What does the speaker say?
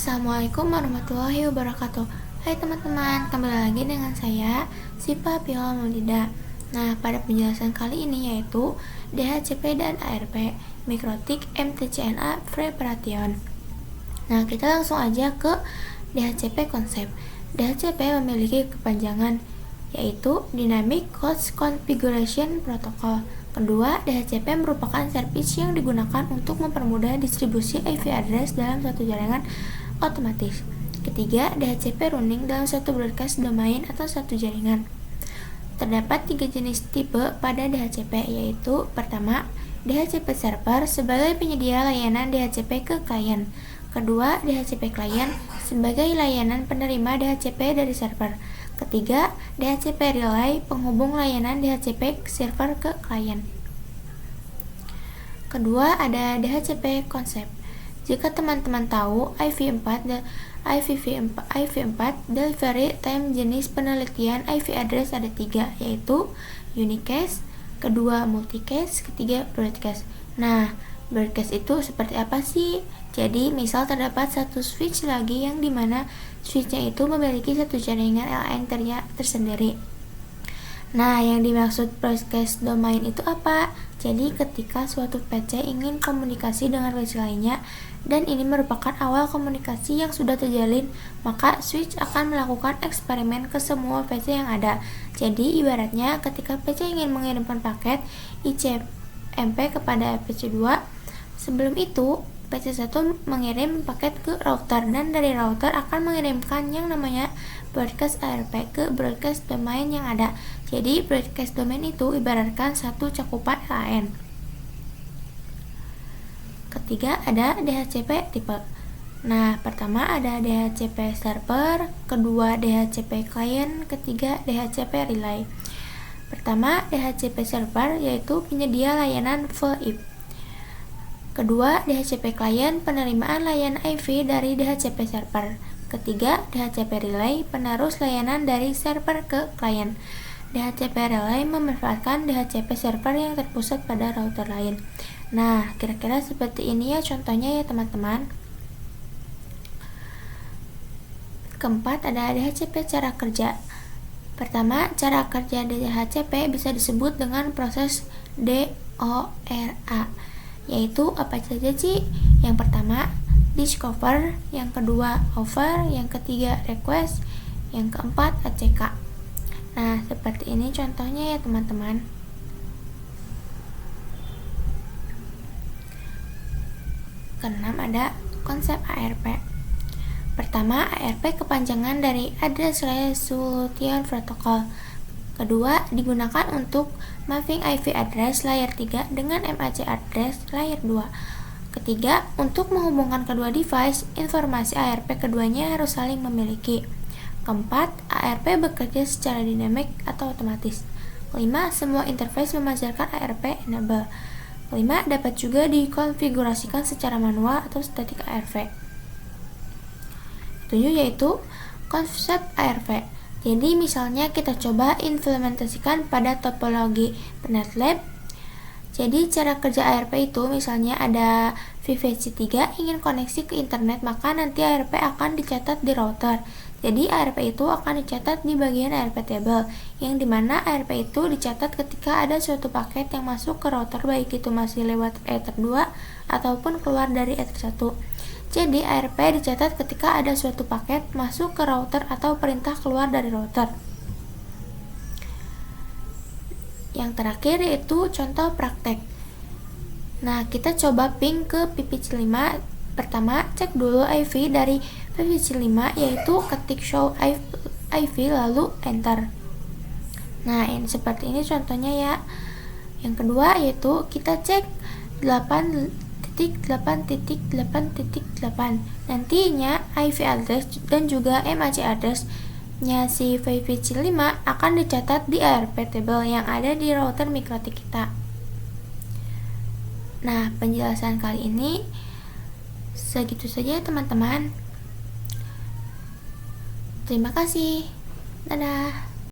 Assalamualaikum warahmatullahi wabarakatuh. Hai teman-teman, kembali lagi dengan saya Sipa Piola Maulida. Nah, pada penjelasan kali ini yaitu DHCP dan ARP, Mikrotik MTCNA Preparation. Nah, kita langsung aja ke DHCP konsep. DHCP memiliki kepanjangan yaitu Dynamic Host Configuration Protocol. Kedua, DHCP merupakan service yang digunakan untuk mempermudah distribusi IP address dalam satu jaringan otomatis. Ketiga, DHCP running dalam satu broadcast domain atau satu jaringan. Terdapat 3 jenis tipe pada DHCP, yaitu pertama, DHCP server sebagai penyedia layanan DHCP ke klien. Kedua, DHCP klien sebagai layanan penerima DHCP dari server. Ketiga, DHCP relay penghubung layanan DHCP server ke klien. Kedua, ada DHCP konsep. Jika teman-teman tahu, IPv4 delivery time jenis penelitian IP address ada 3, yaitu unicast, kedua multicast, ketiga broadcast. Nah, broadcast itu seperti apa sih? Jadi, misal terdapat satu switch lagi yang dimana switchnya itu memiliki satu jaringan LAN tersendiri. Nah, yang dimaksud broadcast domain itu apa? Jadi, ketika suatu PC ingin komunikasi dengan PC lainnya dan ini merupakan awal komunikasi yang sudah terjalin, maka switch akan melakukan eksperimen ke semua PC yang ada. Jadi, ibaratnya ketika PC ingin mengirimkan paket ICMP kepada PC2, sebelum itu PC1 mengirim paket ke router dan dari router akan mengirimkan yang namanya broadcast ARP ke broadcast domain yang ada. Jadi broadcast domain itu ibaratkan satu cakupan LAN. Ketiga, ada DHCP tipe. Nah, pertama ada DHCP server, kedua DHCP client, ketiga DHCP relay. Pertama, DHCP server yaitu penyedia layanan full IP. Kedua, DHCP klien penerimaan layanan IP dari DHCP server. Ketiga, DHCP relay penerus layanan dari server ke klien. DHCP relay memanfaatkan DHCP server yang terpusat pada router lain. Nah, kira-kira seperti ini ya contohnya ya teman-teman. Keempat, ada DHCP cara kerja. Pertama, cara kerja DHCP bisa disebut dengan proses DORA. Yaitu apa saja sih? Yang pertama, discover, yang kedua, offer, yang ketiga, request, yang keempat, ACK. Nah, seperti ini contohnya ya teman-teman. Keenam, ada konsep ARP. Pertama, ARP kepanjangan dari Address Resolution Protocol. Kedua, digunakan untuk mapping IP address layer 3 dengan MAC address layer 2. Ketiga, untuk menghubungkan kedua device, informasi ARP keduanya harus saling memiliki. Keempat, ARP bekerja secara dinamik atau otomatis. Kelima, semua interface memancarkan ARP enable. Kelima, dapat juga dikonfigurasikan secara manual atau static ARP. Ketujuh, yaitu konsep ARP. Jadi misalnya kita coba implementasikan pada topologi PernetLab. Jadi cara kerja ARP itu misalnya ada VVC3 ingin koneksi ke internet, maka nanti ARP akan dicatat di router. Jadi ARP itu akan dicatat di bagian ARP table, yang dimana ARP itu dicatat ketika ada suatu paket yang masuk ke router, baik itu masih lewat Ether 2 ataupun keluar dari Ether 1. Jadi ARP dicatat ketika ada suatu paket masuk ke router atau perintah keluar dari router. Yang terakhir yaitu contoh praktek. Nah, kita coba ping ke PVC5. Pertama, cek dulu IV dari PVC5, yaitu ketik show IV lalu enter. Nah, ini seperti ini contohnya ya. Yang kedua yaitu kita cek 8.8.8.8. Nantinya IP address dan juga MAC address-nya si VVC5 akan dicatat di ARP table yang ada di router Mikrotik kita. Nah, penjelasan kali ini segitu saja teman-teman. Terima kasih. Dadah.